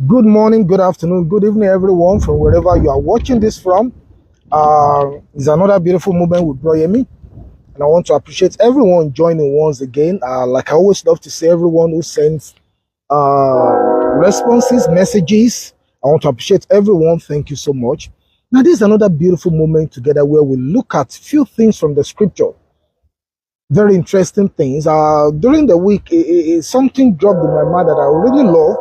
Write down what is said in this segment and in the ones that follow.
Good morning, good afternoon, good evening, everyone, from wherever you are watching this from. It's another beautiful moment with Bro Yemi, and I want to appreciate everyone joining once again. Like I always love to say, everyone who sends responses, messages, I want to appreciate everyone. Thank you so much. Now, this is another beautiful moment together where we look at few things from the scripture. Very interesting things. During the week, something dropped in my mind that I really love,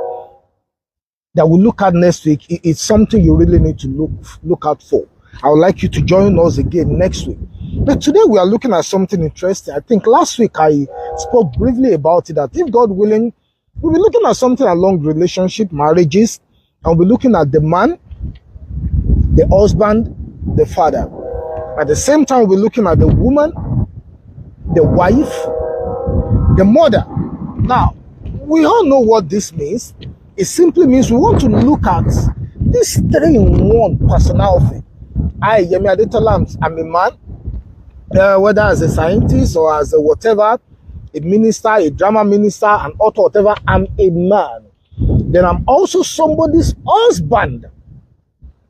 that we'll look at next week. It's something you really need to look out for. I would like you to join us again next week. But today we are looking at something interesting. I think last week I spoke briefly about it, that if God willing, we'll be looking at something along relationship, marriages, and we'll be looking at the man, the husband, the father. At the same time, we'll be looking at the woman, the wife, the mother. Now, we all know what this means. It simply means we want to look at this 3-in-1 personality. I, Yemi Adetola, I'm a man, whether as a scientist or as a whatever, a minister, a drama minister, an author, whatever, I'm a man. Then I'm also somebody's husband.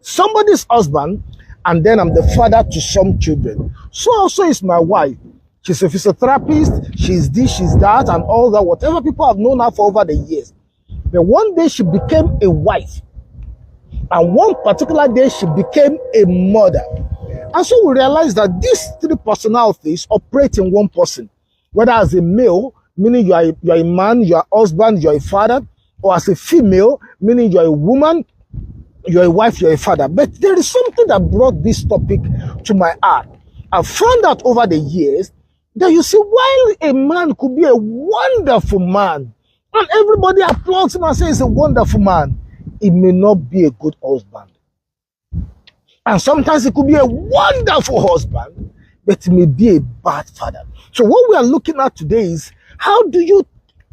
Somebody's husband, and then I'm the father to some children. So also is my wife. She's a physiotherapist, she's this, she's that, and all that, whatever people have known her for over the years. But one day she became a wife. And one particular day she became a mother. And so we realized that these 3 personalities operate in one person. Whether as a male, meaning you are a man, you are a husband, you are a father, or as a female, meaning you are a woman, you are a wife, you are a father. But there is something that brought this topic to my heart. I found out over the years that, you see, while a man could be a wonderful man, and everybody applauds him and says he's a wonderful man, he may not be a good husband. And sometimes he could be a wonderful husband, but he may be a bad father. So what we are looking at today is, how do you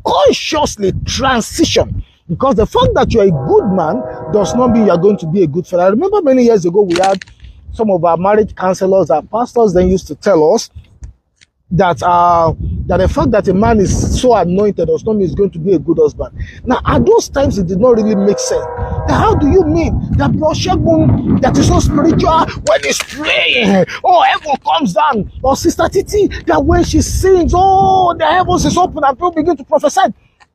consciously transition? Because the fact that you're a good man does not mean you're going to be a good father. I remember many years ago, we had some of our marriage counselors, our pastors then used to tell us that that the fact that a man is so anointed does not mean he's going to be a good husband. Now, at those times, it did not really make sense. Now, how do you mean that Bro Shegun, that is so spiritual, when he's praying, oh, heaven comes down? Or Sister Titi, that when she sings, oh, the heavens is open and people begin to prophesy?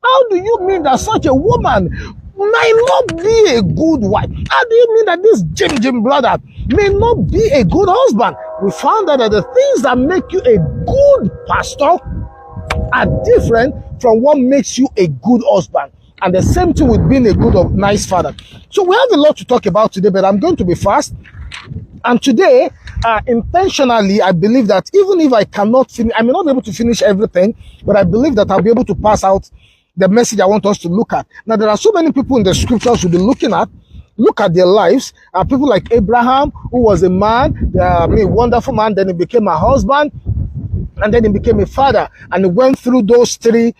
How do you mean that such a woman might not be a good wife? How do you mean that this Jim brother may not be a good husband? We found out that the things that make you a good pastor are different from what makes you a good husband. And the same thing with being a good or nice father. So we have a lot to talk about today, but I'm going to be fast. And today, intentionally, I believe that even if I cannot finish, I may not be able to finish everything, but I believe that I'll be able to pass out the message I want us to look at. Now, there are so many people in the scriptures we'll be looking at. Look at their lives. People like Abraham, who was a man, a wonderful man, then he became a husband, and then he became a father. And he went through those 3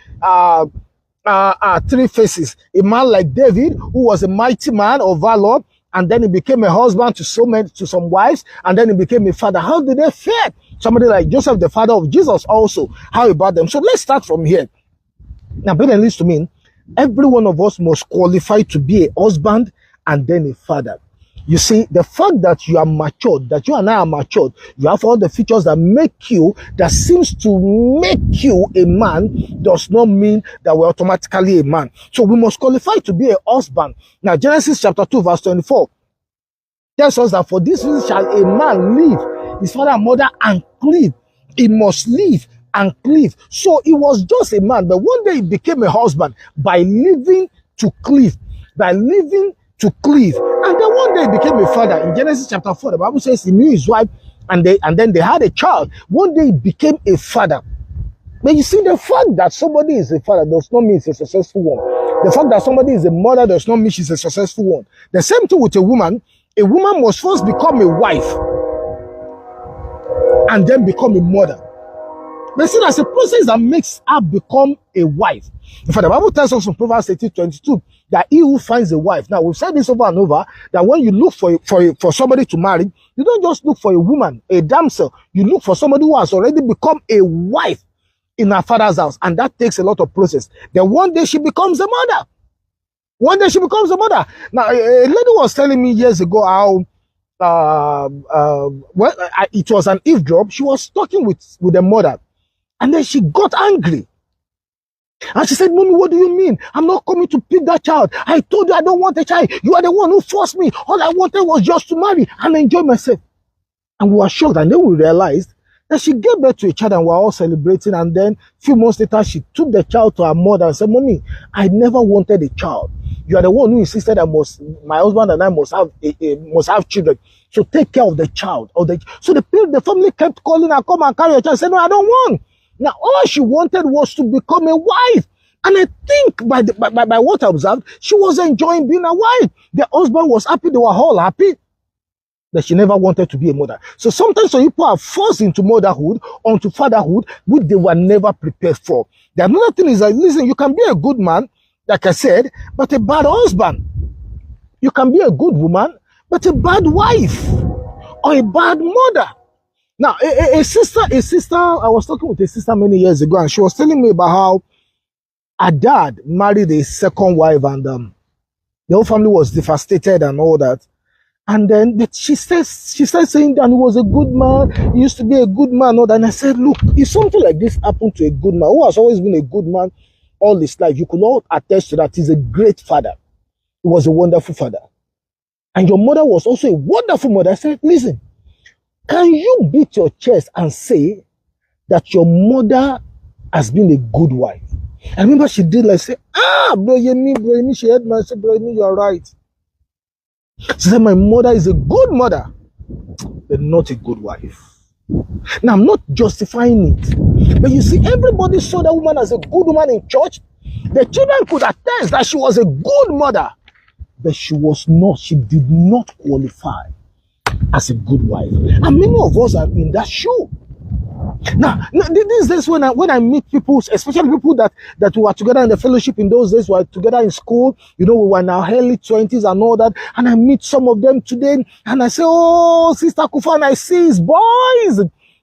phases. A man like David, who was a mighty man of valor, and then he became a husband to some wives, and then he became a father. How did they fare? Somebody like Joseph, the father of Jesus, also. How about them? So let's start from here. Now, but at least to me, every one of us must qualify to be a husband and then a father. You see, the fact that you are matured, that you and I are matured, you have all the features that seems to make you a man, does not mean that we're automatically a man. So we must qualify to be a husband. Now, Genesis chapter 2, verse 24 tells us that for this reason shall a man leave his father and mother and cleave. He must leave and cleave. So he was just a man, but one day he became a husband by living to cleave. By living to cleave. And then one day he became a father. In Genesis chapter 4, the Bible says he knew his wife, and then they had a child. One day he became a father. But you see, the fact that somebody is a father does not mean he's a successful one. The fact that somebody is a mother does not mean she's a successful one. The same thing with a woman. A woman must first become a wife and then become a mother. But see, that's a process that makes her become a wife. In fact, the Bible tells us in Proverbs 18:22 that he who finds a wife. Now, we've said this over and over, that when you look for somebody to marry, you don't just look for a woman, a damsel. You look for somebody who has already become a wife in her father's house. And that takes a lot of process. Then one day she becomes a mother. One day she becomes a mother. Now, a lady was telling me years ago how it was an eavesdrop. She was talking with the mother, and then she got angry. And she said, Mommy, what do you mean? I'm not coming to pick that child. I told you I don't want a child. You are the one who forced me. All I wanted was just to marry and enjoy myself. And we were shocked. And then we realized that she gave birth to a child and we were all celebrating. And then a few months later, she took the child to her mother and said, Mommy, I never wanted a child. You are the one who insisted my husband and I must have children. So take care of the child. So the family kept calling her, come and carry your child. I said, no, I don't want. Now, all she wanted was to become a wife. And I think by what I observed, she was enjoying being a wife. The husband was happy. They were all happy. But she never wanted to be a mother. So sometimes some people are forced into motherhood, onto fatherhood, which they were never prepared for. The another thing is that, listen, you can be a good man, like I said, but a bad husband. You can be a good woman, but a bad wife or a bad mother. Now, a sister, I was talking with a sister many years ago, and she was telling me about how her dad married a second wife, and the whole family was devastated and all that. And then she started saying that he was a good man, he used to be a good man, all that. And I said, look, if something like this happened to a good man, who has always been a good man all his life, you could all attest to that. He's a great father. He was a wonderful father. And your mother was also a wonderful mother. I said, listen, can you beat your chest and say that your mother has been a good wife? I remember she did like say, bro, Yemi, she heard me. I said, bro, Yemi, you are right. She said, my mother is a good mother, but not a good wife. Now, I'm not justifying it. But you see, everybody saw that woman as a good woman in church. The children could attest that she was a good mother. But she was not. She did not qualify as a good wife. And many of us are in that shoe. Now these days when I meet people, especially people that were together in the fellowship in those days, were together in school, we were in our early 20s and all that, and I meet some of them today, and I say, oh, Sister Kufan, I see his boys.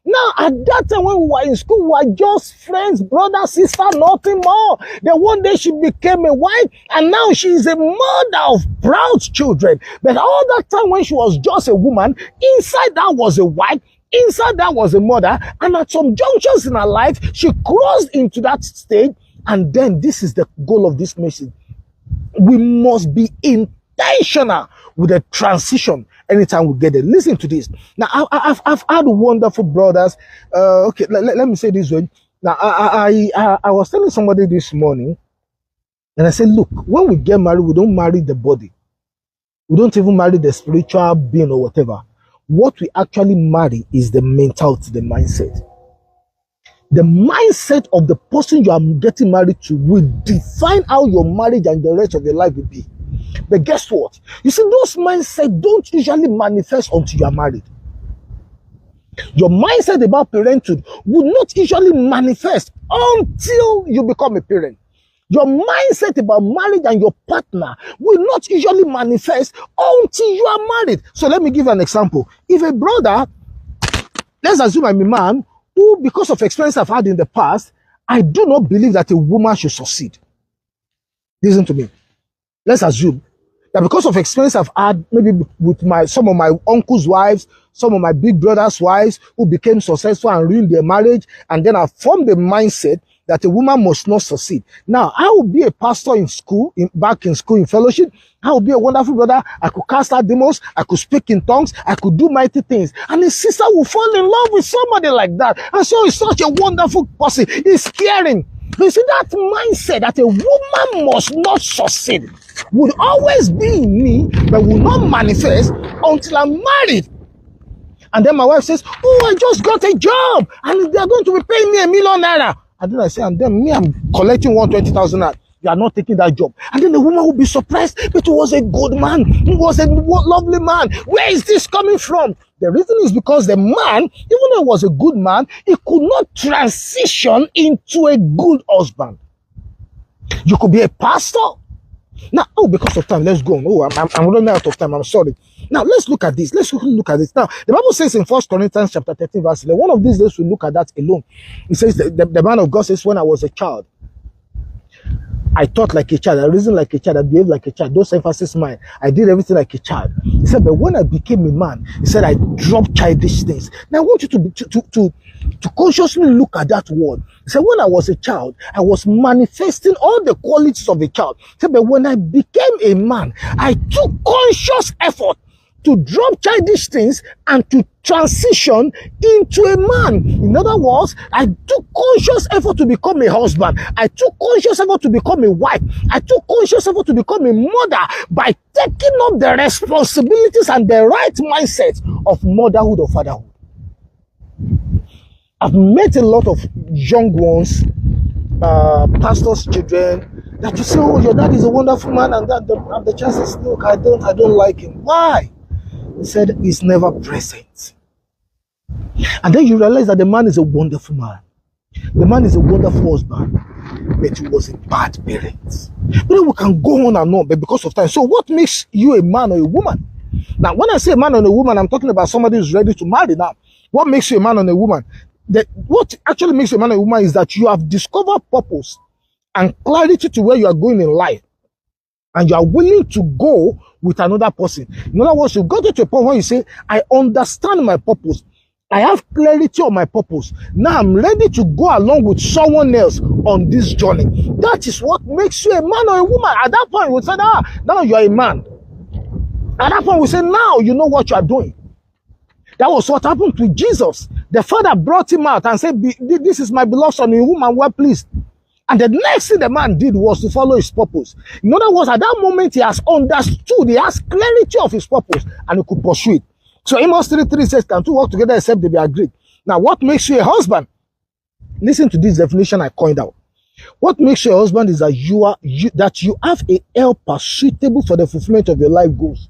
Now, at that time when we were in school, we were just friends, brother, sister, nothing more. Then one day she became a wife, and now she is a mother of proud children. But all that time when she was just a woman, inside that was a wife, inside that was a mother, and at some junctures in her life, she crossed into that stage. And then this is the goal of this message. We must be intentional with the transition anytime we get there. Listen to this. Now, I've had wonderful brothers. Okay, let me say this way. Now, I was telling somebody this morning, and I said, look, when we get married, we don't marry the body. We don't even marry the spiritual being or whatever. What we actually marry is the mentality, the mindset. The mindset of the person you are getting married to will define how your marriage and the rest of your life will be. But guess what? You see, those mindsets don't usually manifest until you are married. Your mindset about parenthood will not usually manifest until you become a parent. Your mindset about marriage and your partner will not usually manifest until you are married. So let me give you an example. If a brother, let's assume I'm a man who, because of experience I've had in the past, I do not believe that a woman should succeed. Listen to me. Let's assume that because of experience I've had, maybe with some of my uncle's wives, some of my big brother's wives who became successful and ruined their marriage, and then I formed the mindset that a woman must not succeed. Now, I will be a pastor in school, back in school in fellowship. I will be a wonderful brother. I could cast out demons. I could speak in tongues. I could do mighty things. And his sister will fall in love with somebody like that. And so he's such a wonderful person. He's caring. You see, that mindset that a woman must not succeed would always be in me, but will not manifest until I'm married. And then my wife says, oh, I just got a job and they're going to be paying me £1,000,000. And then I say, and then I'm collecting 120,000 naira. You are not taking that job. And then the woman will be surprised, but he was a good man. He was a lovely man. Where is this coming from? The reason is because the man, even though he was a good man, he could not transition into a good husband. You could be a pastor. Now, because of time, let's go on. I'm running out of time. I'm sorry. Now, let's look at this. Let's look at this. Now, the Bible says in 1 Corinthians chapter 13, verse 11, one of these days we'll look at that alone. It says, the man of God says, when I was a child, I thought like a child, I reasoned like a child, I behaved like a child. Those emphasis mine. I did everything like a child. He said, but when I became a man, he said, I dropped childish things. Now I want you to consciously look at that word. He said, when I was a child, I was manifesting all the qualities of a child. He said, but when I became a man, I took conscious effort to drop childish things and to transition into a man. In other words, I took conscious effort to become a husband. I took conscious effort to become a wife. I took conscious effort to become a mother by taking up the responsibilities and the right mindset of motherhood or fatherhood. I've met a lot of young ones, pastors' children, that you say, oh, your dad is a wonderful man, and the chances, look, I don't like him. Why? He said he's never present. And then you realize that the man is a wonderful man. The man is a wonderful husband, but he was a bad parent. But then we can go on and on, but because of time. So what makes you a man or a woman? Now, when I say a man or a woman, I'm talking about somebody who's ready to marry now. What makes you a man or a woman? What actually makes you a man or a woman is that you have discovered purpose and clarity to where you are going in life. And you are willing to go with another person. In other words, you got to a point where you say, I understand my purpose. I have clarity on my purpose. Now I'm ready to go along with someone else on this journey. That is what makes you a man or a woman. At that point, we say, now you are a man. At that point, we say, now you know what you are doing. That was what happened to Jesus. The Father brought him out and said, this is my beloved son, in whom I'm well pleased. And the next thing the man did was to follow his purpose. In other words, at that moment, he has understood, he has clarity of his purpose, and he could pursue it. So Amos 3:3 says, can two work together except they be agreed? Now, what makes you a husband? Listen to this definition I coined out. What makes you a husband is that you have a helper suitable for the fulfillment of your life goals.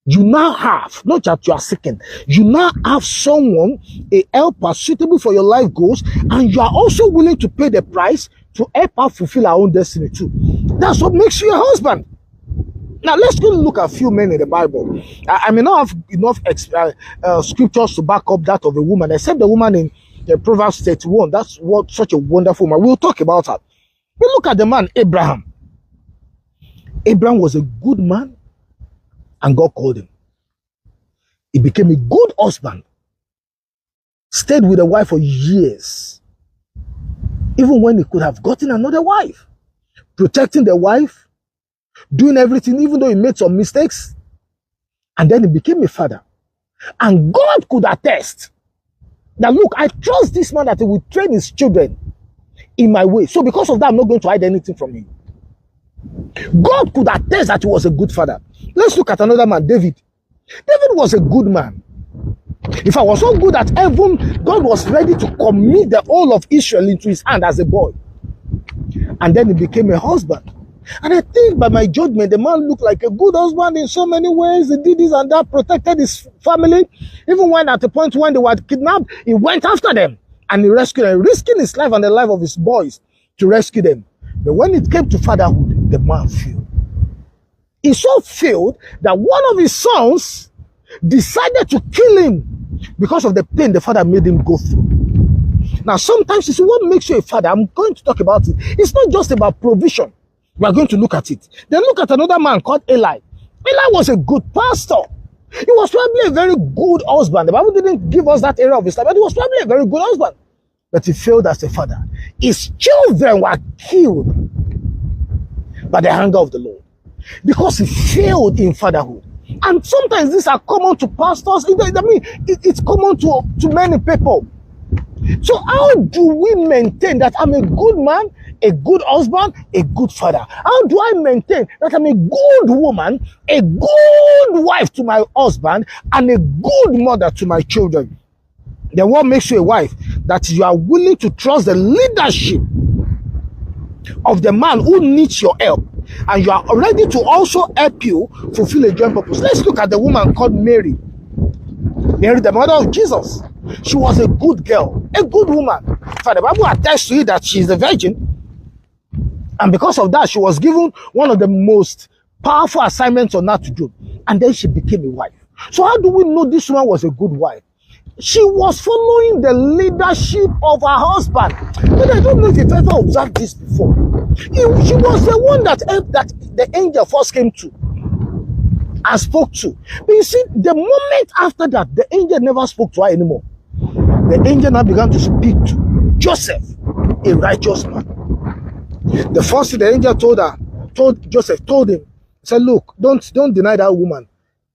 You now have, not that you are seeking, you now have someone, a helper suitable for your life goals, and you are also willing to pay the price to help her fulfill her own destiny too. That's what makes you a husband. Now let's go look at a few men in the Bible. I may not have enough scriptures to back up that of a woman, except the woman in Proverbs 31. That's what such a wonderful woman. We'll talk about her. We look at the man Abraham. Abraham was a good man, and God called him. He became a good husband. Stayed with a wife for years. Even when he could have gotten another wife. Protecting the wife. Doing everything, even though he made some mistakes. And then he became a father. And God could attest that, look, I trust this man that he will train his children in my way. So because of that, I'm not going to hide anything from him. God could attest that he was a good father. Let's look at another man, David. David was a good man. If I was so good that even God was ready to commit the whole of Israel into his hand as a boy. And then he became a husband. And I think by my judgment, the man looked like a good husband in so many ways. He did this and that, protected his family. Even when at the point when they were kidnapped, he went after them. And he rescued them, risking his life and the life of his boys to rescue them. But when it came to fatherhood, the man failed. He so failed that one of his sons decided to kill him because of the pain the father made him go through. Now, sometimes you see, what makes you a father? I'm going to talk about it. It's not just about provision. We are going to look at it. Then look at another man called Eli. Eli was a good pastor. He was probably a very good husband. The Bible didn't give us that area of his life, but he was probably a very good husband. But he failed as a father. His children were killed by the anger of the Lord because he failed in fatherhood. And sometimes these are common to pastors. I mean, it's common to many people. So how do we maintain that I'm a good man, a good husband, a good father? How do I maintain that I'm a good woman, a good wife to my husband, and a good mother to my children? Then what makes you a wife? That you are willing to trust the leadership of the man who needs your help, and you are ready to also help you fulfill a joint purpose. Let's look at the woman called Mary. Mary, the mother of Jesus. She was a good girl, a good woman. For the Bible attests to it that she is a virgin. And because of that, she was given one of the most powerful assignments on earth to do. And then she became a wife. So how do we know this woman was a good wife? She was following the leadership of her husband. But I don't know if you've ever observed this before. She was the one that the angel first came to and spoke to. But you see, the moment after that, the angel never spoke to her anymore. The angel now began to speak to Joseph, a righteous man. The first thing the angel told him, said, look, don't deny that woman.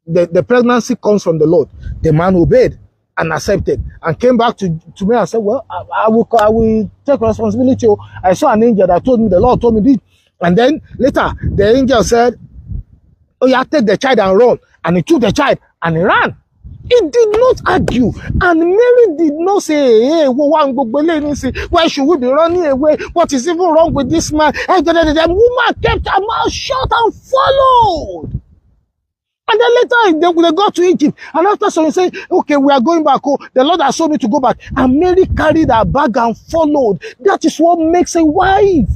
The pregnancy comes from the Lord. The man obeyed and accepted and came back to me and said, well, I will take responsibility. I saw an angel that told me, the Lord told me this. And then later, the angel said, oh, yeah, take the child and run. And he took the child and he ran. He did not argue. And Mary did not say, hey, why should we be running away? What is even wrong with this man? The woman kept her mouth shut and followed. And then later they got to Egypt. And after someone said, okay, we are going back. Oh, the Lord has told me to go back. And Mary carried her bag and followed. That is what makes a wife.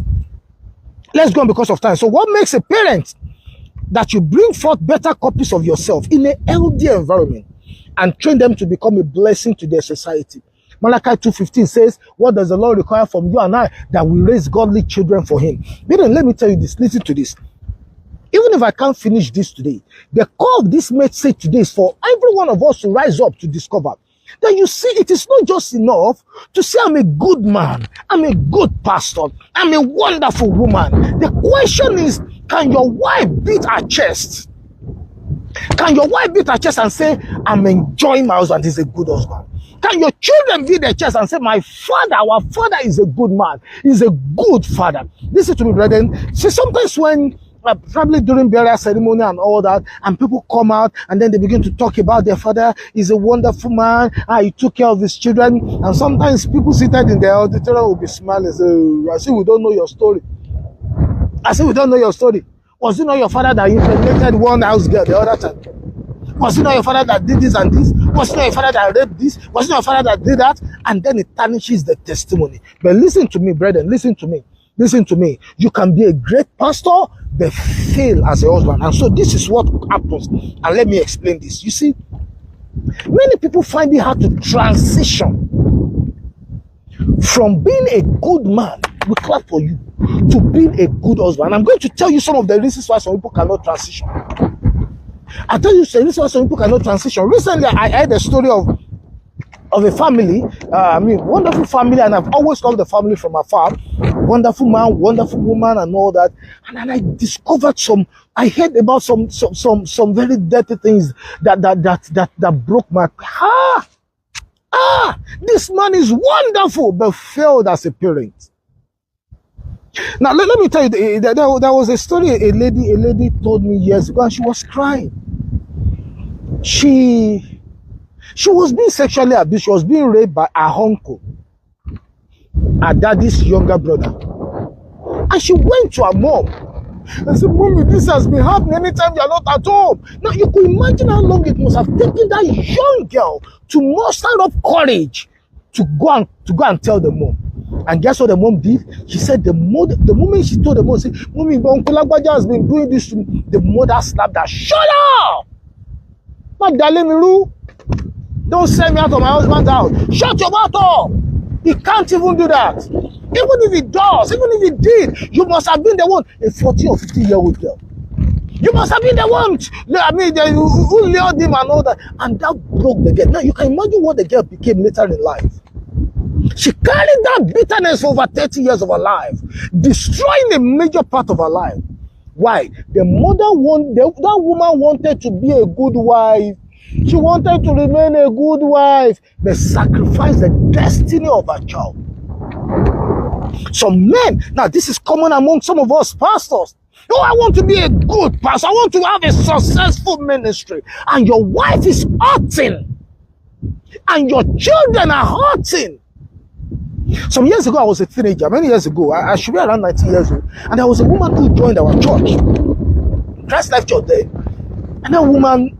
Let's go on because of time. So what makes a parent? That you bring forth better copies of yourself in a healthy environment and train them to become a blessing to their society. Malachi 2:15 says, what does the Lord require from you and I? That we raise godly children for him. But let me tell you this. Listen to this. Even if I can't finish this today, the core of this message today is for every one of us to rise up to discover that you see, it is not just enough to say I'm a good man, I'm a good pastor, I'm a wonderful woman. The question is, can your wife beat her chest? Can your wife beat her chest and say, I'm enjoying my husband, he's a good husband? Can your children beat their chest and say, my father, our father is a good man, he's a good father? Listen to me, brethren. See, sometimes when probably during burial ceremony and all that, and people come out and then they begin to talk about their father. He's a wonderful man. He took care of his children. And sometimes people seated in the auditorium will be smiling and say, I see we don't know your story. I say we don't know your story. Was it not your father that impregnated one house girl the other time? Was it not your father that did this and this? Was it not your father that raped this? Was it not your father that did that? And then it tarnishes the testimony. But listen to me, brethren. Listen to me. Listen to me. You can be a great pastor, but fail as a husband. And so this is what happens. And let me explain this. You see, many people find it hard to transition from being a good man, we clap for you, to being a good husband. I'm going to tell you some of the reasons why some people cannot transition. I'll tell you the reasons why some people cannot transition. Recently, I heard a story of a family, wonderful family, and I've always loved the family from afar. Wonderful man, wonderful woman, and all that. And then I discovered I heard about some very dirty things that broke my heart. This man is wonderful, but failed as a parent. Now let me tell you, there was a story a lady told me years ago, and she was crying. She was being sexually abused. She was being raped by her uncle, her daddy's younger brother. And she went to her mom and said, Mommy, this has been happening anytime you are not at home. Now, you could imagine how long it must have taken that young girl to muster up courage to go and tell the mom. And guess what the mom did? She said the moment she told the mom, said, Mommy, Uncle Lagbaja has been doing this to me. The mother slapped her. Shut up! Magdalene, don't send me out of my husband's house. Shut your mouth up. He can't even do that. Even if he does, even if he did, you must have been the one, a 40 or 50-year-old girl. You must have been the one, who lured him and all that. And that broke the girl. Now, you can imagine what the girl became later in life. She carried that bitterness for over 30 years of her life, destroying a major part of her life. Why? That woman wanted to be a good wife. She wanted to remain a good wife, but sacrificed the destiny of her child. Some men, now this is common among some of us pastors. Oh, I want to be a good pastor. I want to have a successful ministry. And your wife is hurting. And your children are hurting. Some years ago, I was a teenager. Many years ago, I should be around 19 years old. And there was a woman who joined our church. Christ Life Church there. And that woman,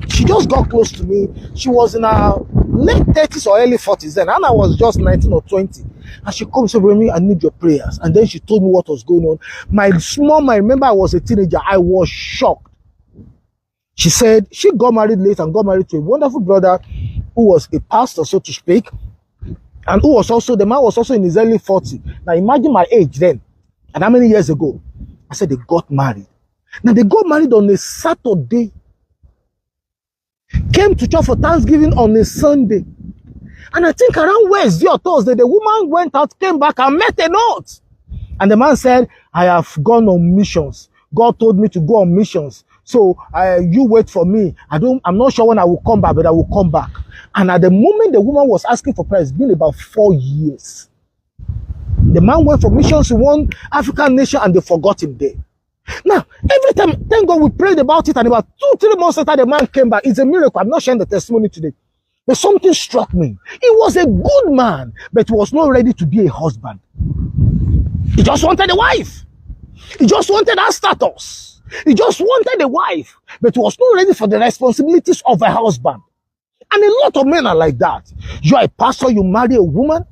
she just got close to me. She was in her late 30s or early 40s then. And I was just 19 or 20. And she comes to me, I need your prayers. And then she told me what was going on. I remember I was a teenager. I was shocked. She said she got married late and got married to a wonderful brother who was a pastor, so to speak, and who was also, the man was also in his early 40s. Now imagine my age then, and how many years ago? I said they got married. Now they got married on a Saturday, came to church for Thanksgiving on a Sunday. And I think around Wednesday or Thursday, the woman went out, came back and met a note. And the man said, I have gone on missions. God told me to go on missions. So you wait for me. I'm not sure when I will come back, but I will come back. And at the moment the woman was asking for prayer, it's been about 4 years. The man went for missions in one African nation and they forgot him there. Now, every time, thank God we prayed about it, and about 2-3 months later, the man came back. It's a miracle. I'm not sharing the testimony today. But something struck me. He was a good man, but he was not ready to be a husband. He just wanted a wife. He just wanted that status. He just wanted a wife, but he was not ready for the responsibilities of a husband. And a lot of men are like that. You are a pastor, you marry a woman,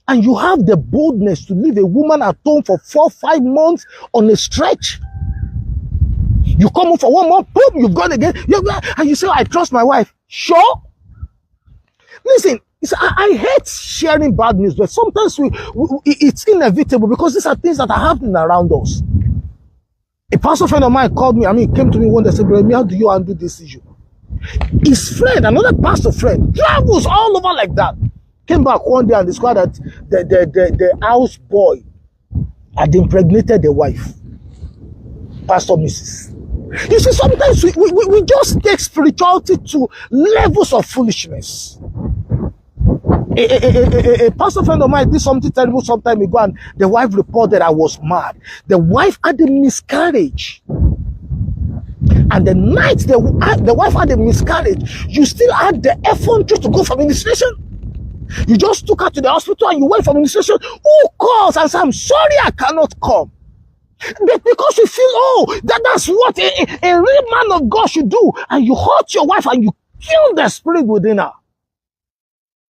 and you have the boldness to leave a woman at home for 4-5 months on a stretch. You come home for 1 month, boom, you've gone again. And you say, I trust my wife. Sure. Listen, I hate sharing bad news, but sometimes it's inevitable because these are things that are happening around us. A pastor friend of mine called me, came to me one day and said, Brother, how do you handle this issue? His friend, another pastor friend, travels all over like that. Came back one day and discovered that the house boy had impregnated the wife. Pastor Mrs. You see, sometimes we just take spirituality to levels of foolishness. A pastor friend of mine did something terrible some time ago, and the wife reported I was mad. The wife had a miscarriage. And the night the wife had a miscarriage, you still had the effrontery to go for ministration. You just took her to the hospital and you went for ministration. Who calls and says, I'm sorry, I cannot come? But because you feel, that's what a real man of God should do. And you hurt your wife and you kill the spirit within her.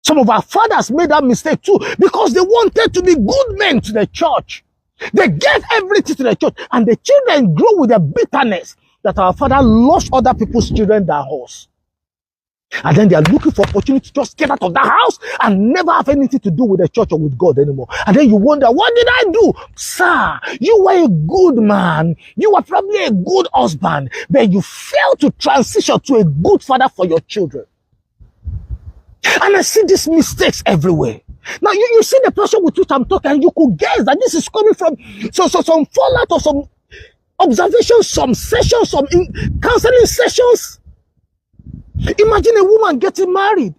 Some of our fathers made that mistake too because they wanted to be good men to the church. They gave everything to the church, and the children grew with a bitterness that our father lost other people's children than us. And then they are looking for opportunity to just get out of that house and never have anything to do with the church or with God anymore. And then you wonder, what did I do? Sir, you were a good man. You were probably a good husband, but you failed to transition to a good father for your children. And I see these mistakes everywhere. Now, you see the person with which I'm talking, and you could guess that this is coming from some fallout or some observations, some sessions, some counseling sessions. Imagine a woman getting married.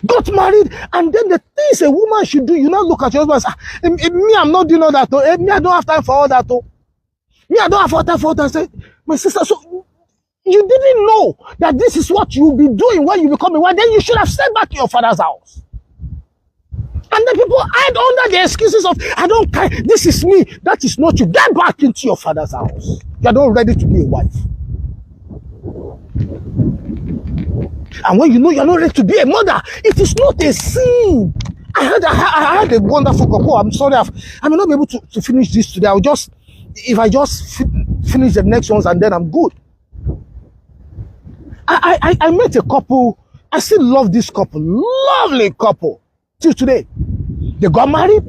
Got married, and then the things a woman should do, you now look at your husband and say, me, I'm not doing all that. Me, I don't have time for all that. Me, I don't have time for all that. I say, my sister, so you didn't know that this is what you'll be doing when you become a wife. Then you should have stayed back to your father's house. And then people hide under the excuses of, I don't care, this is me. That is not you. Get back into your father's house. You're not ready to be a wife. And when you know you're not ready to be a mother, it is not a sin. I had a wonderful couple. I'm sorry, I may not be able to finish this today. If I just finish the next ones and then I'm good. I met a couple. I still love this couple. Lovely couple. Till today. They got married.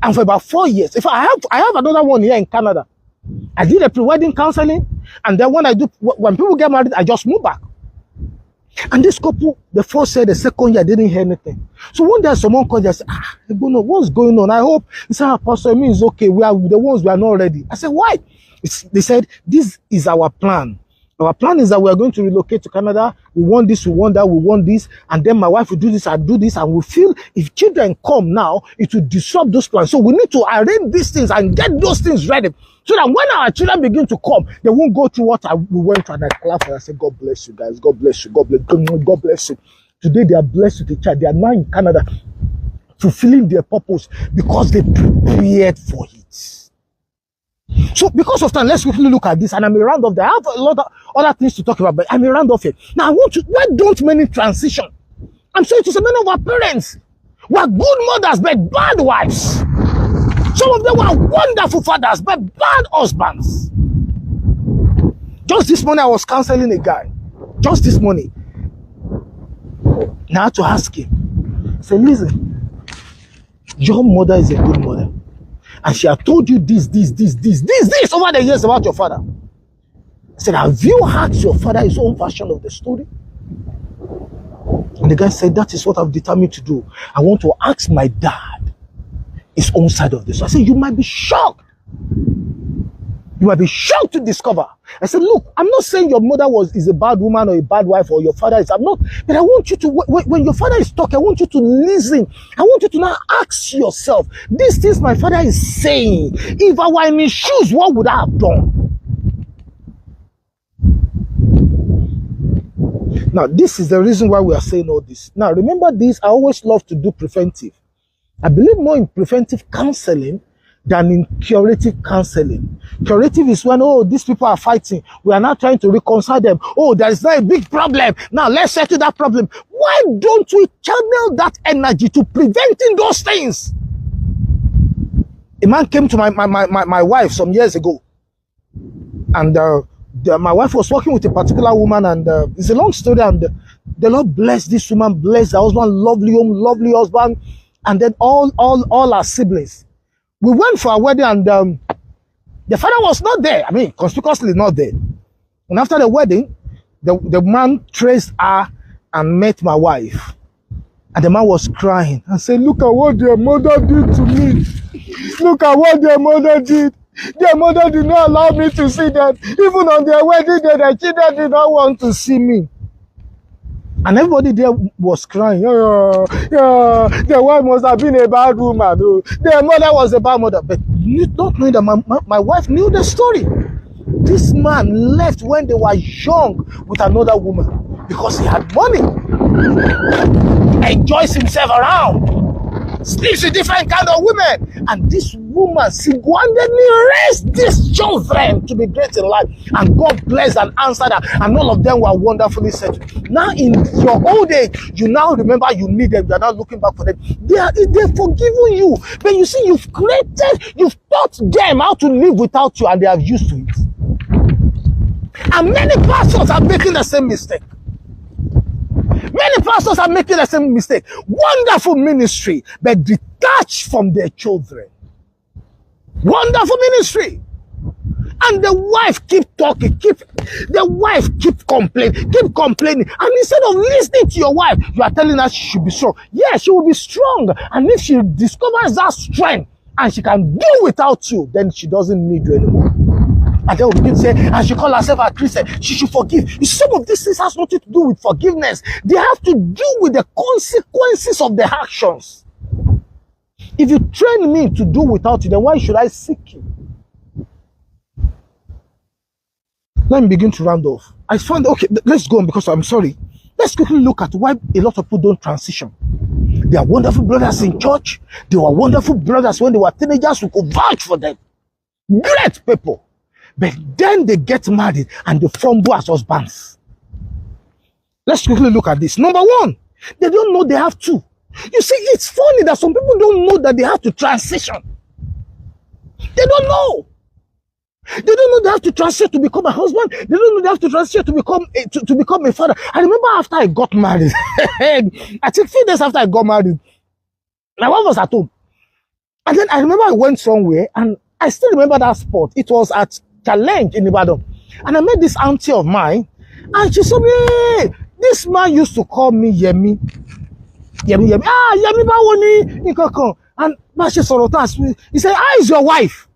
And for about 4 years. If I have another one here in Canada. I did a pre-wedding counseling. And then when people get married, I just move back. And this couple, the first year, the second year, didn't hear anything. So one day someone called and said, what's going on? I hope. He said, Pastor, it means okay. We are the ones we are not ready. I said, why? They said, this is our plan. Our plan is that we are going to relocate to Canada. We want this, we want that, we want this. And then my wife will do this, I'll do this. And we feel if children come now, it will disrupt those plans. So we need to arrange these things and get those things ready. So that when our children begin to come, they won't go through what we went through. And I clap and I say, God bless you guys. God bless you. God bless you. Today they are blessed with a child. They are now in Canada fulfilling their purpose because they prepared for it. So because of time, let's quickly look at this. And I may round off there. I have a lot of other things to talk about, but I may round off here. Now, why don't many transition? I'm sorry to say, many of our parents were good mothers, but bad wives. Some of them were wonderful fathers, but bad husbands. Just this morning, I was counseling a guy. Just this morning. Now I had to ask him. I said, listen, your mother is a good mother. And she had told you this over the years about your father. I said, have you asked your father his own version of the story? And the guy said, that is what I've determined to do. I want to ask my dad his own side of this. So I said, you might be shocked. You might be shocked to discover. I said, look, I'm not saying your mother is a bad woman or a bad wife or your father is. I'm not. But I want you to, when your father is talking, I want you to listen. I want you to now ask yourself, these things my father is saying, if I were in his shoes, what would I have done? Now, this is the reason why we are saying all this. Now, remember this, I always love to do preventive. I believe more in preventive counseling than in curative counseling. Curative is when, oh, these people are fighting. We are now trying to reconcile them. Oh, there is now a big problem. Now let's settle that problem. Why don't we channel that energy to preventing those things? A man came to my wife some years ago. And my wife was working with a particular woman, and it's a long story, and the Lord blessed this woman, blessed her husband, lovely home, lovely husband, and then all our siblings. We went for a wedding, and the father was not there. I mean, conspicuously not there. And after the wedding, the man traced her and met my wife. And the man was crying and said, look at what their mother did to me. Look at what their mother did. Their mother did not allow me to see them. Even on their wedding day, their children did not want to see me. And everybody there was crying. Their wife must have been a bad woman. Their mother was a bad mother. But not knowing that my wife knew the story. This man left when they were young with another woman because he had money. Enjoys himself around. Sleeps with different kind of women. And this woman single-handedly raised these children to be great in life. And God blessed and answered her. And all of them were wonderfully settled. Now in your old age, you now remember you need them. You are not looking back for them. They're forgiving you. But you see, you've taught them how to live without you, and they are used to it. And many pastors are making the same mistake. Many pastors are making the same mistake. Wonderful ministry, but detached from their children. Wonderful ministry. And the wife keep talking, keep complaining. And instead of listening to your wife, you are telling her she should be strong. Yes, she will be strong. And if she discovers that strength and she can do without you, then she doesn't need you anymore. And then we begin to say, and she calls herself a Christian, she should forgive. Some of these things has nothing to do with forgiveness. They have to do with the consequences of the actions. If you train me to do without you, then why should I seek you? Let me begin to round off. I found, okay, let's go on because I'm sorry. Let's quickly look at why a lot of people don't transition. They are wonderful brothers in church. They were wonderful brothers when they were teenagers who could vouch for them. Great people. But then they get married and they fumble as husbands. Let's quickly look at this. Number one, they don't know they have to. You see, it's funny that some people don't know that they have to transition. They don't know. They don't know they have to transition to become a husband. They don't know they have to transition to become a father. I remember after I got married, I think a few days after I got married, my wife was at home. And then I remember I went somewhere, and I still remember that spot. It was at Challenge in Ibadan. And I met this auntie of mine, and she said, hey, this man used to call me Yemi. Yemi. Ah, Yemi Bawoni. And Mashi Sorotas, he said, how is your wife?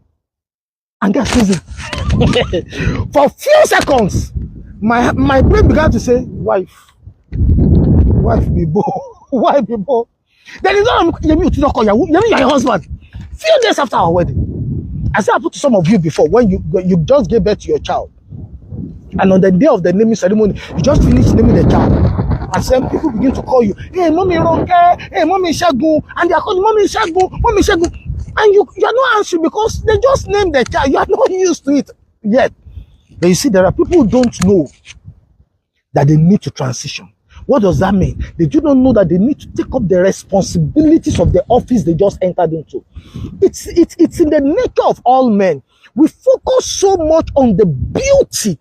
And guess listen. For a few seconds, my brain began to say, wife Bibo. Wife Bibo. Then it's not Yemi Utinoko, Yemi your husband. Few days after our wedding. I said I put to some of you before, when you just gave birth to your child, and on the day of the naming ceremony, you just finished naming the child, and then people begin to call you, hey, Mommy Ronke, hey, Mommy Shagun, and they are calling Mommy Shagun, and you are not answering because they just named the child. You are not used to it yet. But you see, there are people who don't know that they need to transition. What does that mean? They do not know that they need to take up the responsibilities of the office they just entered into. It's in the nature of all men. We focus so much on the beauty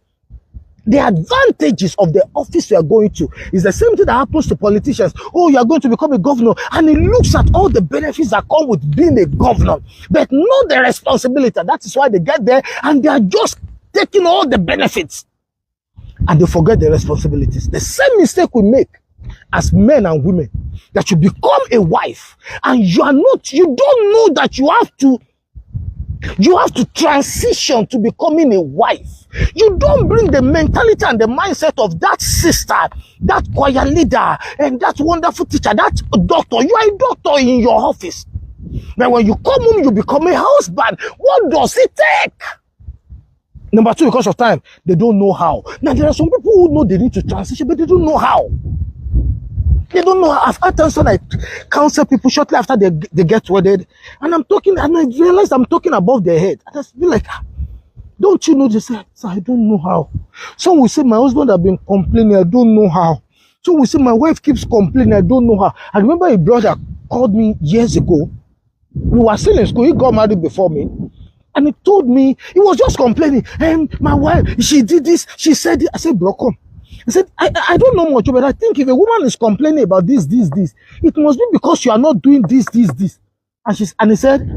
The advantages of the office you are going to is the same thing that happens to politicians. Oh, you are going to become a governor, and he looks at all the benefits that come with being a governor, but not the responsibility. That is why they get there and they are just taking all the benefits and they forget the responsibilities. The same mistake we make as men and women, that you become a wife and you don't know that you have to transition to becoming a wife. You don't bring the mentality and the mindset of that sister, that choir leader, and that wonderful teacher, that doctor. You are a doctor in your office. But when you come home, you become a husband. What does it take? Number two, because of time, they don't know how. Now, there are some people who know they need to transition, but they don't know how. They don't know. I've had times when I counsel people shortly after they get wedded, and I'm talking, and I realize I'm talking above their head. I just feel like, don't you know? They say, I don't know how. Some will say, my husband has been complaining, I don't know how. Some will say, my wife keeps complaining, I don't know how. I remember a brother called me years ago. We were still in school. He got married before me. And he told me, he was just complaining. And my wife, she did this, she said it. I said, bro, come. I said, I don't know much, but I think if a woman is complaining about this, it must be because you are not doing this. And he said,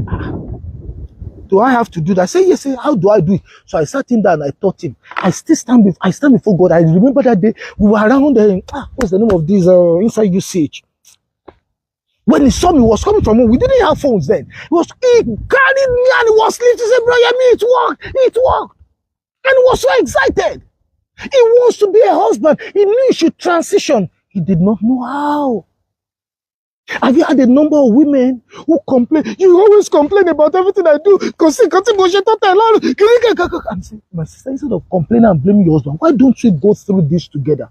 do I have to do that? I said, yes, how do I do it? So I sat him down and I taught him. I stand before God. I remember that day we were around there. What's the name of this inside UCH? When he saw me, he was coming from home. We didn't have phones then. He carried me and he was lifting. He said, bro, it worked. And he was so excited. He wants to be a husband. He knew he should transition. He did not know how. Have you had a number of women who complain? You always complain about everything I do. And say, my sister, instead of complaining and blaming your husband, why don't we go through this together?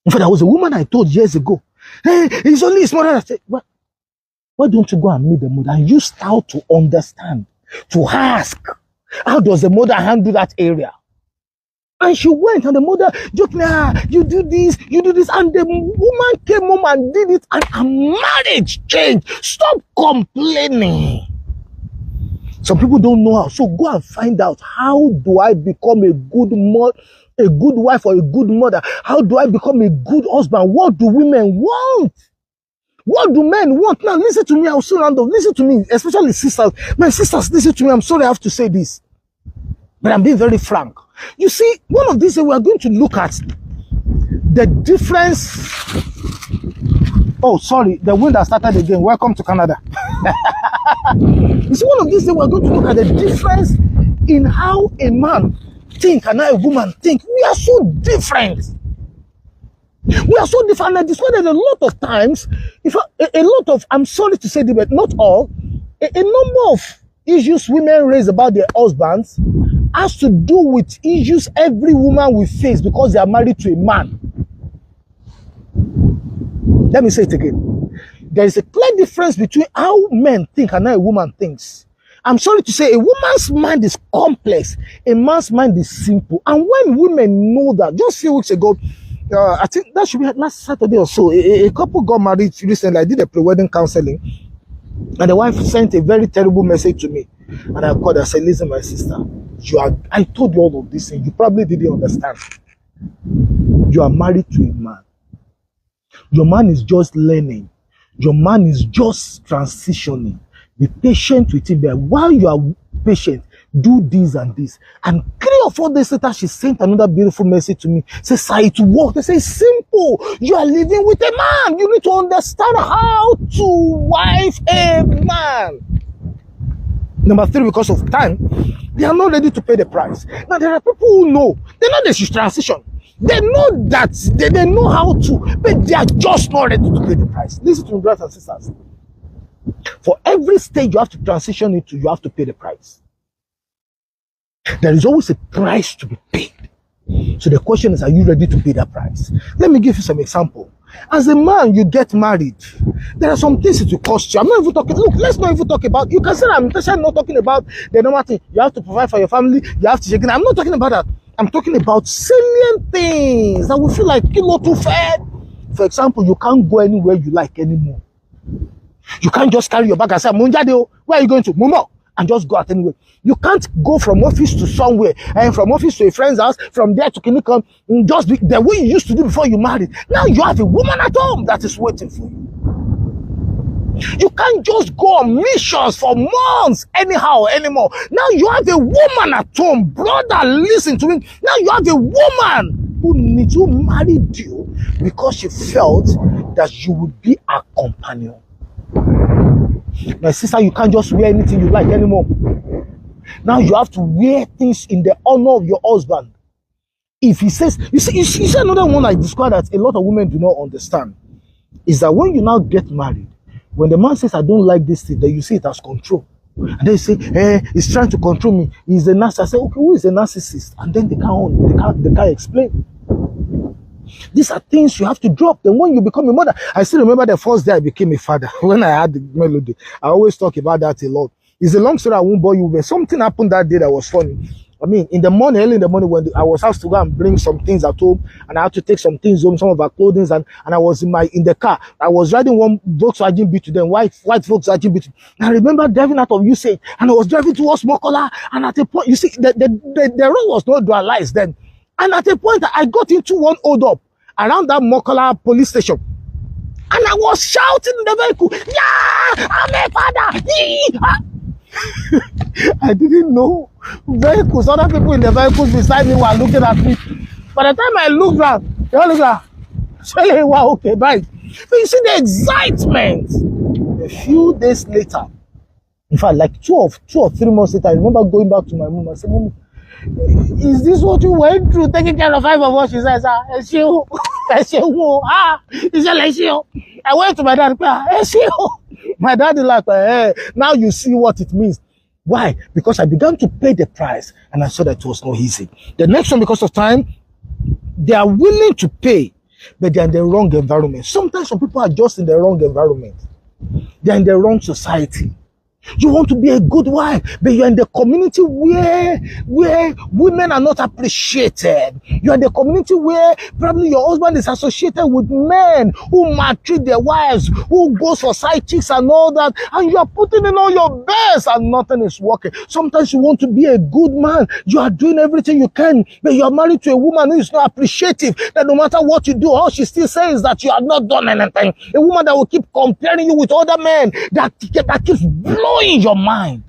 In fact, there was a woman I told years ago. Hey, it's only his mother. I said, why don't you go and meet the mother and use how to understand, to ask, how does the mother handle that area? And she went, and the mother joked, you do this, and the woman came home and did it, and her marriage changed. Stop complaining. Some people don't know how, so go and find out, how do I become a good wife or a good mother? How do I become a good husband? What do women want? What do men want? Now listen to me, I'll soon round up. Listen to me, especially sisters. My sisters, listen to me. I'm sorry I have to say this, but I'm being very frank. You see, one of these days we are going to look at the difference. Oh, sorry, the wind has started again. Welcome to Canada. You see, one of these days we are going to look at the difference in how a man think and how a woman think. We are so different. We are so different. And I discovered a lot of times, I'm sorry to say this, but not all, a number of issues women raise about their husbands has to do with issues every woman will face because they are married to a man. Let me say it again. There is a clear difference between how men think and how a woman thinks. I'm sorry to say, a woman's mind is complex. A man's mind is simple. And when women know that, just a few weeks ago, I think that should be last Saturday or so, a couple got married recently. I did a pre-wedding counseling. And the wife sent a very terrible message to me. And I called her and said, listen, my sister, I told you all of this and you probably didn't understand. You are married to a man. Your man is just learning. Your man is just transitioning. Be patient with him. But while you are patient, do this and this. And 3 or 4 days later, she sent another beautiful message to me. Say, sir, it worked. They say, simple. You are living with a man. You need to understand how to wife a man. Number 3, because of time, they are not ready to pay the price. Now, there are people who know. They know they should transition. They know that. They know how to. But they are just not ready to pay the price. Listen to me, brothers and sisters. For every stage you have to transition into, you have to pay the price. There is always a price to be paid. So the question is, are you ready to pay that price? Let me give you some example. As a man, you get married. There are some things it will cost you. I'm not even talking. Look, let's not even talk about. You can say I'm not talking about the normal thing. You have to provide for your family. You have to check in. I'm not talking about that. I'm talking about salient things that will feel like kilo too fed. For example, you can't go anywhere you like anymore. You can't just carry your bag and say, Munjade, where are you going to? Mumo. and just go out anyway. You can't go from office to somewhere, and from office to a friend's house, from there to clinical, just the way you used to do before you married. Now you have a woman at home that is waiting for you. You can't just go on missions for months anyhow anymore. Now you have a woman at home. Brother, listen to me. Now you have a woman who married you because she felt that you would be a companion. My sister, you can't just wear anything you like anymore. Now you have to wear things in the honor of your husband. If he says, you see another one I described that a lot of women do not understand, is that when you now get married, when the man says, I don't like this thing, then you see it as control. And then you say, he's trying to control me. He's a narcissist. I say, okay, who is a narcissist? And then they can't explain. These are things you have to drop. Then when you become a mother, I still remember the first day I became a father. When I had the melody, I always talk about that a lot. It's a long story, I won't bore you with. Something happened that day that was funny. I mean, in the morning, early in the morning, when I was asked to go and bring some things at home, and I had to take some things home, some of our clothing, and I was in the car. I was riding one Volkswagen Beetle, then white Volkswagen Beetle. And I remember driving out of Usage, and I was driving towards Mokola, and at a point, you see, the road was not dualized then. And at a point, I got into one hold up around that Mokola police station. And I was shouting in the vehicle, yeah, I'm a father. I didn't know vehicles, other people in the vehicles beside me were looking at me. By the time I looked around, they all looked at me. Wow, okay, bye. But you see the excitement. A few days later, in fact, like two or 3 months later, I remember going back to my mom and said, Mommy, is this what you went through taking care of 5 of us? She says, I went to my dad, my dad is like, hey, now you see what it means. Why? Because I began to pay the price and I saw that it was not easy. The next one, because of time, they are willing to pay, but they're in the wrong environment. Sometimes some people are just in the wrong environment. They're in the wrong society. You want to be a good wife, but you're in the community where women are not appreciated. You're in the community where probably your husband is associated with men who maltreat their wives, who goes for side chicks and all that, and you are putting in all your best and nothing is working. Sometimes you want to be a good man. You are doing everything you can, but you are married to a woman who is not appreciative, that no matter what you do, all she still says that you have not done anything. A woman that will keep comparing you with other men, that keeps blowing your mind.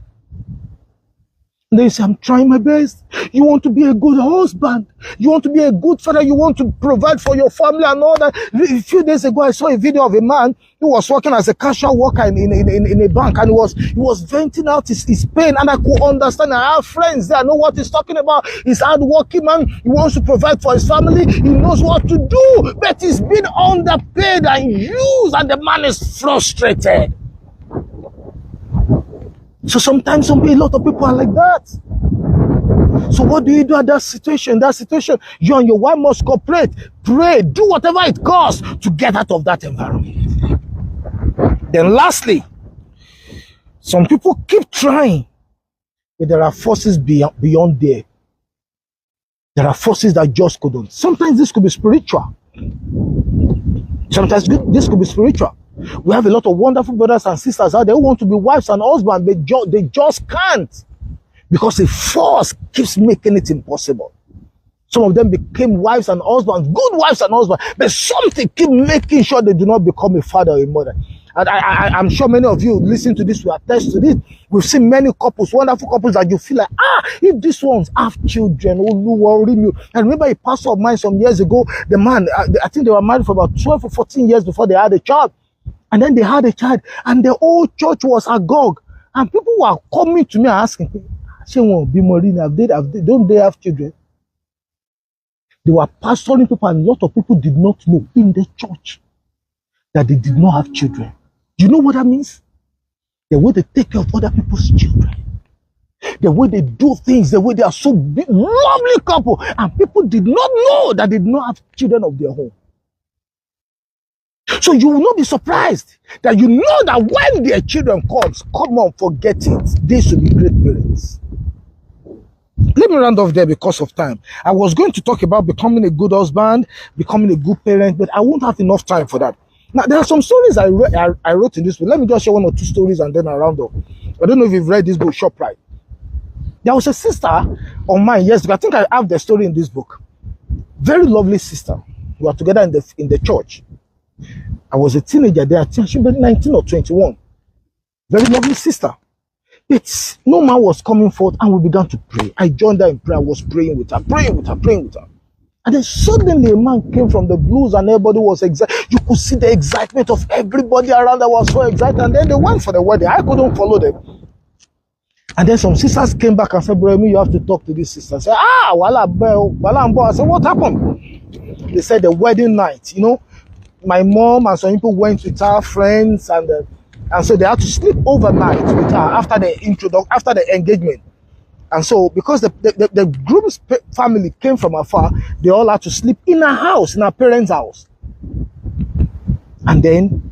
They say, I'm trying my best. You want to be a good husband. You want to be a good father. You want to provide for your family and all that. A few days ago, I saw a video of a man who was working as a casual worker in a bank, and he was venting out his pain, and I could understand. I have friends there. I know what he's talking about. He's a hard-working man. He wants to provide for his family. He knows what to do, but he's been underpaid and used, and the man is frustrated. So sometimes a lot of people are like that. So what do you do at that situation? In that situation, you and your wife must cooperate, pray, do whatever it costs to get out of that environment. Then lastly, some people keep trying, but there are forces beyond there. There are forces that just couldn't. Sometimes this could be spiritual. Sometimes this could be spiritual. We have a lot of wonderful brothers and sisters out there who want to be wives and husbands, but they just can't, because a force keeps making it impossible. Some of them became wives and husbands, good wives and husbands, but something keep making sure they do not become a father or a mother. And I'm sure many of you listening to this will attest to this. We've seen many couples, wonderful couples, that you feel like, if these ones have children, and remember a pastor of mine some years ago, the man, I think they were married for about 12 or 14 years before they had a child. And then they had a child, and the whole church was agog. And people were coming to me and asking, don't they have children? They were pastoring people, and a lot of people did not know in the church that they did not have children. You know what that means? The way they take care of other people's children, the way they do things, the way they are so big, lovely couple, and people did not know that they did not have children of their own. So you will not be surprised that you know that when their children come on, forget it. They should be great parents. Let me round off there because of time. I was going to talk about becoming a good husband, becoming a good parent, but I won't have enough time for that. Now, there are some stories I wrote in this book. Let me just share 1 or 2 stories and then I'll round up. I don't know if you've read this book, ShopRite. There was a sister of mine years ago. I think I have the story in this book. Very lovely sister. We were together in the church. I was a teenager there. I think she was 19 or 21. Very lovely sister. It's no man was coming forth, and we began to pray. I joined her in prayer. I was praying with her. And then suddenly a man came from the blues, and everybody was excited. You could see the excitement of everybody around that was so excited. And then they went for the wedding. I couldn't follow them. And then some sisters came back and said, "Bro, you have to talk to this sister." I said, I said, "What happened?" They said the wedding night, my mom and some people went with her friends, and so they had to sleep overnight with her after the engagement. And so because the groom's family came from afar, they all had to sleep in her house, in her parents' house. And then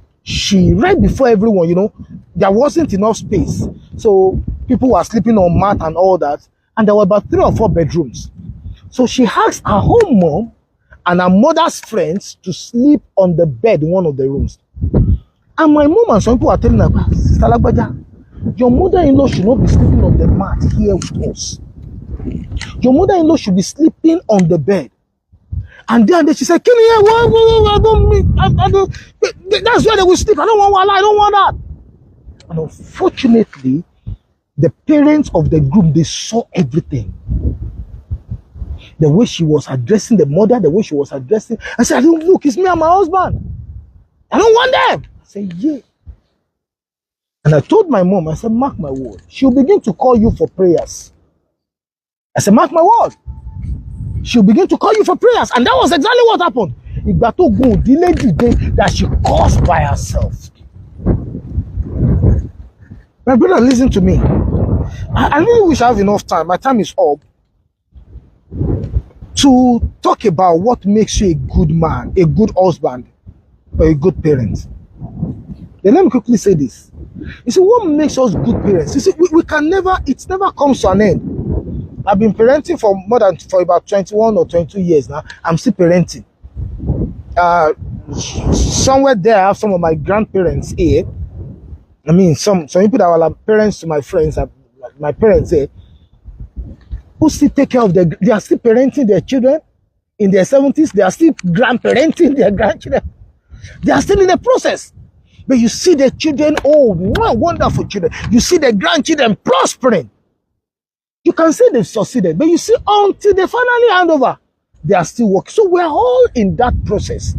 right before everyone, there wasn't enough space. So people were sleeping on mat and all that. And there were about 3 or 4 bedrooms. So she asked her home mom and her mother's friends to sleep on the bed in one of the rooms. And my mom and some people were telling her, "Sister Lagbaja, your mother-in-law should not be sleeping on the mat here with us. Your mother-in-law should be sleeping on the bed." And then she said, "Can you hear? I don't. That's where they will sleep. I don't want that." And unfortunately, the parents of the groom, they saw everything. The way she was addressing the mother, the way she was addressing. I said, "Look, it's me and my husband. I don't want them." I said, "Yeah." And I told my mom, I said, "Mark my word, she'll begin to call you for prayers." I said, "Mark my word, she'll begin to call you for prayers." And that was exactly what happened. Igba to go, delay the day that she caused by herself. My brother, listen to me. I really wish I have enough time. My time is up to talk about what makes you a good man, a good husband, or a good parent. Then let me quickly say this. You see, what makes us good parents? You see, we can never, it never comes to an end. I've been parenting for about 21 or 22 years now. I'm still parenting. Somewhere there, I have some of my grandparents here. I mean, some people that were like parents to my friends, my parents here, who still take care of they are still parenting their children in their 70s. They are still grandparenting their grandchildren. They are still in the process. But you see the children, wonderful children. You see the grandchildren prospering. You can say they've succeeded, but you see until they finally hand over, they are still working. So we're all in that process.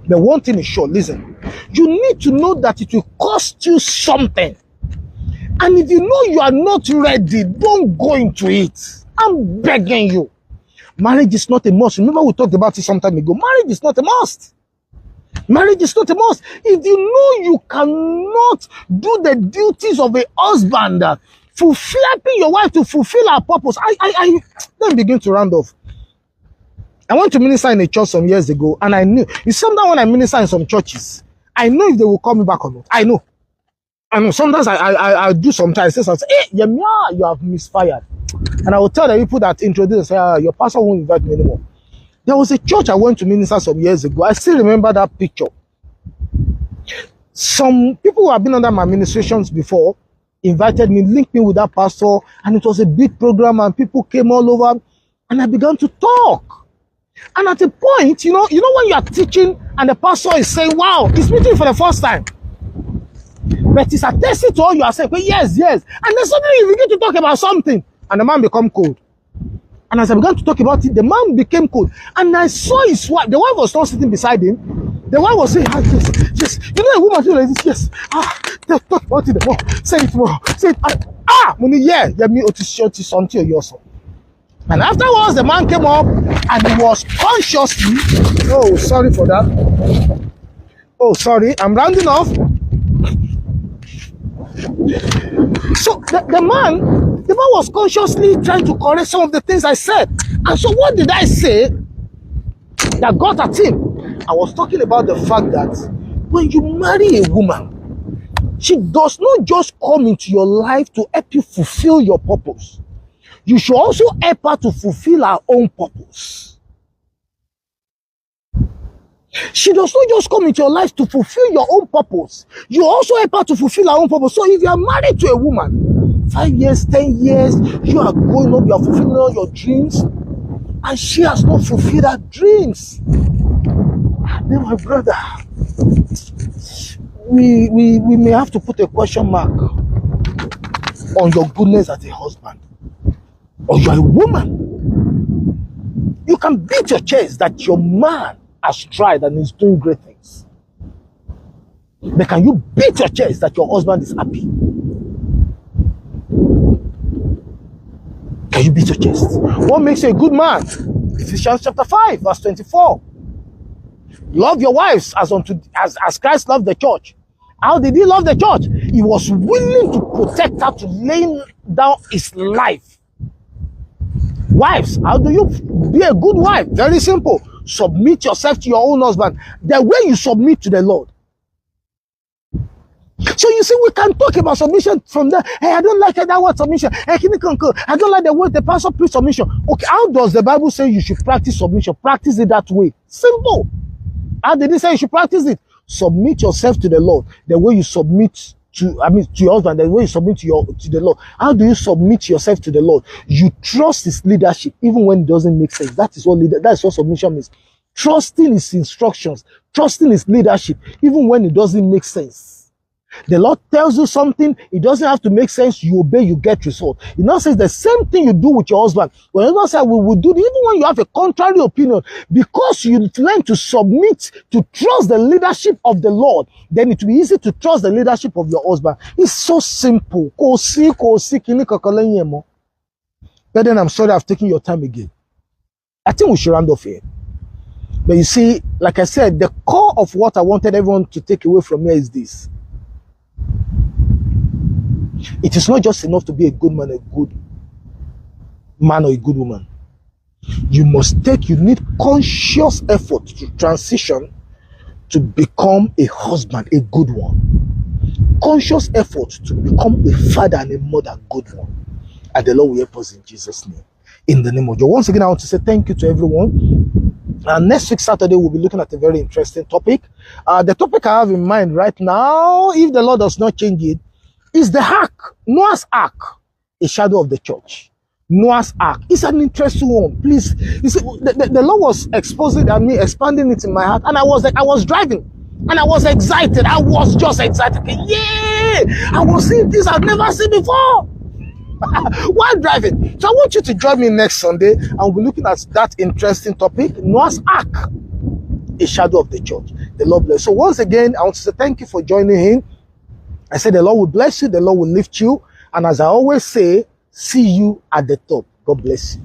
The one thing is sure, listen, you need to know that it will cost you something. And if you know you are not ready, don't go into it. I'm begging you. Marriage is not a must. Remember we talked about it some time ago. Marriage is not a must. Marriage is not a must. If you know you cannot do the duties of a husband, helping your wife to fulfill her purpose, let me begin to round off. I went to minister in a church some years ago, and I knew. Sometimes when I minister in some churches, I know if they will call me back or not. I know. And sometimes I do sometimes. I say, "Hey, you have misfired." And I will tell the people that introduce, say, "Your pastor won't invite me anymore." There was a church I went to minister some years ago. I still remember that picture. Some people who have been under my ministrations before invited me, linked me with that pastor, and it was a big program, and people came all over, and I began to talk. And at a point, you know when you are teaching and the pastor is saying, "Wow, he's meeting for the first time." But it's attested to all you are saying, "Well, yes. And then suddenly you begin to talk about something, and the man become cold. And as I began to talk about it, the man became cold. And I saw his wife. The wife was not sitting beside him. The wife was saying, yes. You know a woman doing like this, yes. Talk about it more. Say it more. Say it. Money, yeah. Let me otis something yourself. And afterwards, the man came up and he was consciously, oh, sorry for that. Oh, sorry, I'm rounding off. So the man was consciously trying to correct some of the things I said. And so what did I say that got at him? I was talking about the fact that when you marry a woman, she does not just come into your life to help you fulfill your purpose. You should also help her to fulfill her own purpose. She does not just come into your life to fulfill your own purpose. You also help her to fulfill her own purpose. So if you are married to a woman, 5 years, 10 years, you are growing up, you are fulfilling all your dreams, and she has not fulfilled her dreams. Then my brother, we may have to put a question mark on your goodness as a husband. Or you are a woman. You can beat your chest that your man has tried and is doing great things. But can you beat your chest that your husband is happy? Can you beat your chest? What makes you a good man? Ephesians chapter 5, verse 24. Love your wives as Christ loved the church. How did he love the church? He was willing to protect her, to lay down his life. Wives, how do you be a good wife? Very simple. Submit yourself to your own husband the way you submit to the Lord. So you see, we can talk about submission from there. Hey, I don't like that word submission. Hey, I don't like the word the pastor preach submission. Okay, how does the Bible say you should practice submission? Practice it that way. Simple. How did he say you should practice it? Submit yourself to the Lord the way you submit to your husband, the way you submit to the Lord. How do you submit yourself to the Lord? You trust his leadership even when it doesn't make sense. That is what submission means. Trusting his instructions, trusting his leadership even when it doesn't make sense. The Lord tells you something, it doesn't have to make sense, you obey, you get result. He now says the same thing you do with your husband. When the Lord says we will do it, even when you have a contrary opinion, because you learn to submit, to trust the leadership of the Lord, then it will be easy to trust the leadership of your husband. It's so simple. But then I'm sorry I've taken your time again. I think we should round off here. But you see, like I said, the core of what I wanted everyone to take away from here is this. It is not just enough to be a good man or a good woman. You need conscious effort to transition to become a husband, a good one. Conscious effort to become a father and a mother, good one. And the Lord will help us in Jesus' name. In the name of God. Once again, I want to say thank you to everyone. Next week, Saturday, we'll be looking at a very interesting topic. The topic I have in mind right now, if the Lord does not change it, is the ark, Noah's ark, a shadow of the church. Noah's ark is an interesting one. Please, you see, the Lord was exposing and me, expanding it in my heart, and I was driving, and I was excited. I was just excited. Yeah, I was seeing things I've never seen before while driving. So I want you to join me next Sunday, and we'll be looking at that interesting topic, Noah's ark, a shadow of the church. The Lord bless. So once again, I want to say thank you for joining in. I said the Lord will bless you, the Lord will lift you, and as I always say, see you at the top. God bless you.